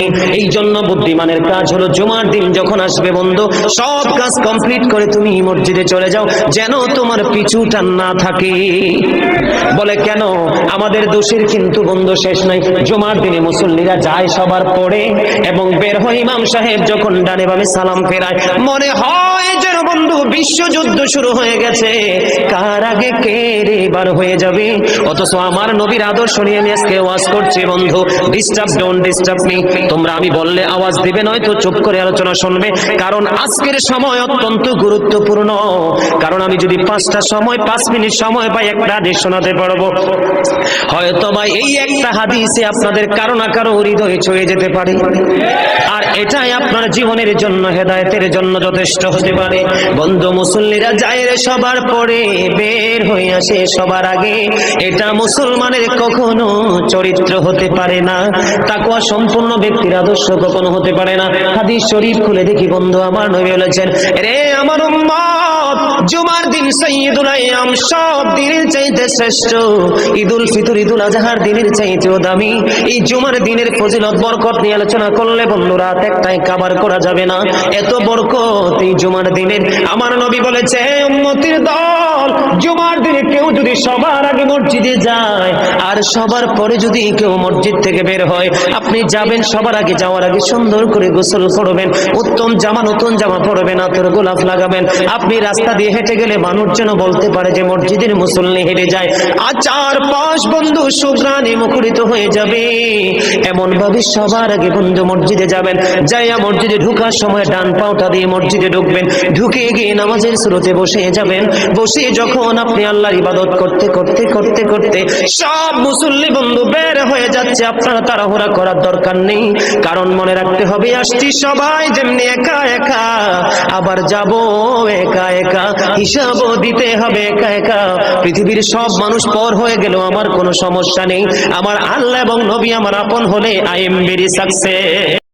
এই জন্য বুদ্ধিমানের কাজ হলো জুমার দিন যখন আসবে বন্ধু, সব কাজ কমপ্লিট করে তুমি মসজিদে চলে যাও, যেন তোমার পিছু টান না থাকে। বলে কেন? আমাদের দোষের কিন্তু বন্ধু শেষ নাই। জুমার দিনে মুসল্লিরা যায় সবার পরে এবং বের হয়, ইমাম সাহেব যখন ডানে বামে সালাম ফেরায়, মনে হয় যেন বন্ধু বিশ্বযুদ্ধ শুরু হয়ে গেছে, কার আগে কে রে বার হয়ে যাবে। অথচ আমার নবীর আদর্শ নিয়ে আমি আজকে ওয়াজ করছি বন্ধু, ডিস্টার্ব ডোন্ট ডিস্টার্ব মি। তোমরা আমি বললে আওয়াজ দিবে, নয়তো চুপ করে আলোচনা শুনবে, কারণ আজকের সময় অত্যন্ত গুরুত্বপূর্ণ। কারণ আমি যদি 5 মিনিট সময় পাই, একটা হাদিস শোনাতে পারবো। হয়তো বা এই একটা হাদিসে আপনাদের কারো না কারো হৃদয়ে ছুঁয়ে যেতে পারে, আর এটাই আপনার জীবনের জন্য, হেদায়েতের জন্য যথেষ্ট হতে পারে। বন্ধু, মুসল্লিরা যায় রে সবার পরে, বের হয়ে আসে সবার আগে, এটা মুসলমানের কখনো চরিত্র হতে পারে না, তাকওয়া সম্পূর্ণ ব্যক্তির আদর্শ কখনো হতে পারে না। হাদিস শরীফ খুলে দেখি বন্ধু, আমার নবী বলেছেন, রে আমার উম্মত, জুমার দিন সাইয়্যিদুল আইয়াম, সব দিনের চাইতে শ্রেষ্ঠ। ঈদুল ফিতর, ঈদুল আজহার দিনের চাইতেও দামি। এই জুমার দিনের ফজিলত বরকত নিয়ে আলোচনা করলে বন্ধু রাত একটাই কভার করা যাবে না, এত বরকত এই জুমার দিনের। আমার নবী বলেছে, উম্মতের দল, জুমার দিনে কেউ যদি সবার আগে মসজিদে যায় আর সবার পরে যদি কেউ মসজিদ থেকে বের হয়, আপনি যাবেন, সবার আগে যাওয়ার আগে সুন্দর করে গোসল করবেন, উত্তম জামা, নতুন জামা পরবেন, আতর গোলাপ লাগাবেন। আপনি রাস্তা দিয়ে হেঁটে গেলে মানুষ যেন বলতে পারে যে মসজিদের মুসল্লি হেঁটে যায়, আর চারপাশ বন্ধু সুঘ্রাণে মুখরিত হয়ে যাবে। এমন ভাবে সবার আগে বন্ধু মসজিদে যাবেন, যাইয়া মসজিদে ঢোকার সময় ডান পাওটা দিয়ে মসজিদে ঢুকবেন, ঢুকে গিয়ে নামাজের শুরুতে বসে যাবেন। বসে যখন আপনি আল্লাহর ইবাদত করতে করতে করতে করতে সব মুসল্লি বন্ধু বের হয়ে যাচ্ছে, আপনারা তাড়াহুড়া করার দরকার নেই, কারণ মনে রাখতে হবে, আসছি সবাই যেমনি একা একা, আবার যাব একা একা, হিসাবও দিতে হবে একা একা। পৃথিবীর সব মানুষ পর হয়ে গেল আমার কোনো সমস্যা নেই, আমার আল্লাহ এবং নবী আমার আপন হলে আই এম ভেরি সাকসেস।